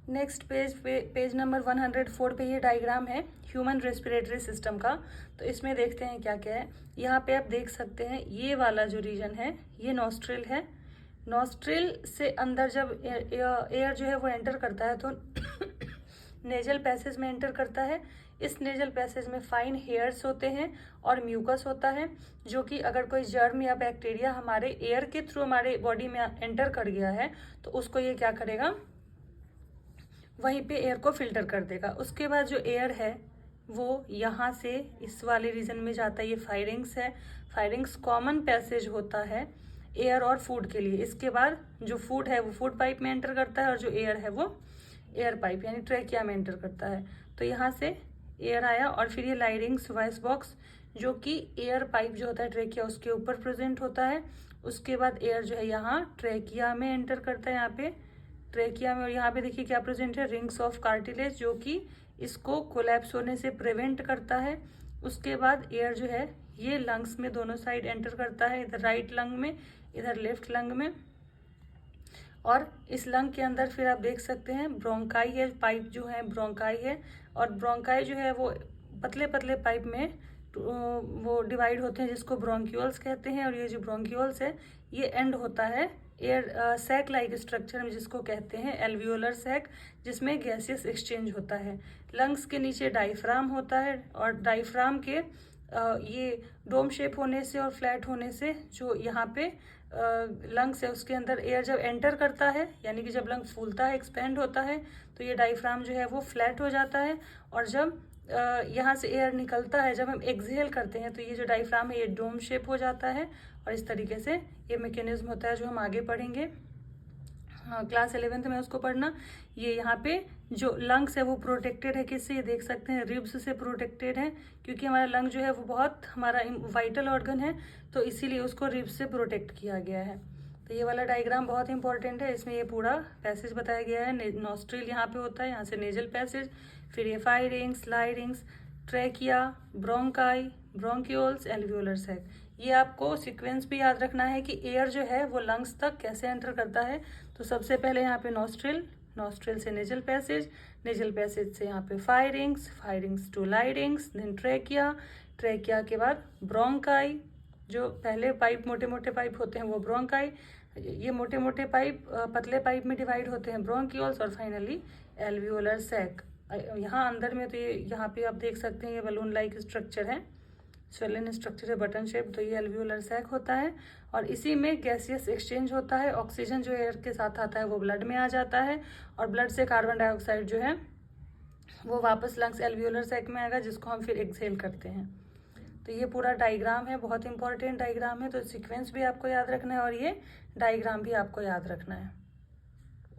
Next page number 104 पे ये diagram है ह्यूमन रेस्पिरेटरी सिस्टम का। तो इसमें देखते हैं क्या क्या है। यहाँ पे आप देख सकते हैं ये वाला जो रीजन है ये नॉस्ट्रिल है। नॉस्ट्रिल से अंदर जब एयर जो है वो एंटर करता है तो नेजल पैसेज में एंटर करता है। इस नेजल पैसेज में फाइन हेयर्स होते हैं और म्यूकस होता है, जो कि अगर कोई जर्म या बैक्टीरिया हमारे एयर के थ्रू हमारे बॉडी में एंटर कर गया है तो उसको ये क्या करेगा, वहीं पे एयर को फिल्टर कर देगा। उसके बाद जो एयर है वो यहाँ से इस वाले रीजन में जाता है, ये फायरिंग्स है। फायरिंग्स कॉमन पैसेज होता है एयर और फूड के लिए। इसके बाद जो फूड है वो फूड पाइप में एंटर करता है और जो एयर है वो एयर पाइप यानी ट्रैकिया में एंटर करता है। तो यहाँ से एयर आया और फिर ये लाइरिंग्स वॉइस बॉक्स जो कि एयर पाइप जो होता है ट्रैकिया उसके ऊपर प्रेजेंट होता है। उसके बाद एयर जो है यहाँ ट्रैकिया में एंटर करता है, यहाँ पे ट्रैकिया में। और यहाँ पे देखिए क्या प्रेजेंट है, रिंग्स ऑफ कार्टिलेज जो कि इसको कोलैप्स होने से प्रिवेंट करता है। उसके बाद एयर जो है ये लंग्स में दोनों साइड एंटर करता है, इधर राइट लंग में इधर लेफ्ट लंग में। और इस लंग के अंदर फिर आप देख सकते हैं ब्रोंकाई है, पाइप जो है ब्रोंकाई है। और ब्रोंकाई जो है वो पतले पतले पाइप में वो डिवाइड होते हैं जिसको ब्रोंक्यूल्स कहते हैं। और ये जो ब्रोंक्यूल्स है ये एंड होता है एयर सैक लाइक स्ट्रक्चर में जिसको कहते हैं एल्वियोलर सैक, जिसमें गैसियस एक्सचेंज होता है। लंग्स के नीचे डायफ्राम होता है और डायफ्राम के ये डोम शेप होने से और फ्लैट होने से जो यहाँ पे लंग्स है उसके अंदर एयर जब एंटर करता है यानी कि जब लंग फूलता है एक्सपेंड होता है तो ये डायफ्राम जो है वो फ्लैट हो जाता है। और जब यहाँ से एयर निकलता है, जब हम एक्सहेल करते हैं तो ये जो डायफ्राम है ये डोम शेप हो जाता है। और इस तरीके से ये मैकेनिज्म होता है जो हम आगे पढ़ेंगे। हाँ, क्लास 11th में उसको पढ़ना। ये यहाँ पे जो लंग्स है वो प्रोटेक्टेड है किससे, ये देख सकते हैं रिब्स से प्रोटेक्टेड है, क्योंकि हमारा लंग जो है वो बहुत हमारा वाइटल ऑर्गन है तो इसीलिए उसको रिब्स से प्रोटेक्ट किया गया है। तो ये वाला डायग्राम बहुत इंपॉर्टेंट है, इसमें ये पूरा पैसेज बताया गया है। नॉस्ट्रिल यहाँ पे होता है, यहाँ से नेजल पैसेज, फिर ये pharynx, larynx, trachea, bronchi, bronchioles, alveolar sac. ये आपको सीक्वेंस भी याद रखना है कि एयर जो है वो लंग्स तक कैसे एंटर करता है। तो सबसे पहले यहाँ पे नॉस्ट्रिल, नॉस्ट्रिल से नेजल पैसेज, नेजल पैसेज से यहाँ पे pharynx, pharynx to larynx, then trachea, trachea के बाद ब्रोंकाई, जो पहले पाइप मोटे मोटे पाइप होते हैं वो ब्रोंकाई, ये मोटे मोटे पाइप पतले पाइप में डिवाइड होते हैं ब्रोंक्यूल्स, और फाइनली एल्वियोलर सैक। यहाँ अंदर में तो ये यहाँ पे आप देख सकते हैं ये बलून लाइक स्ट्रक्चर है, स्वेलन स्ट्रक्चर है बटन शेप, तो ये एल्वियोलर सैक होता है। और इसी में गैसियस एक्सचेंज होता है, ऑक्सीजन जो एयर के साथ आता है वो ब्लड में आ जाता है और ब्लड से कार्बन डाइऑक्साइड जो है वो वापस लंग्स एल्वियोलर सैक में आएगा जिसको हम फिर एक्सहेल करते हैं। तो ये पूरा डायग्राम है, बहुत इंपॉर्टेंट डायग्राम है, तो सीक्वेंस भी आपको याद रखना है और ये डायग्राम भी आपको याद रखना है।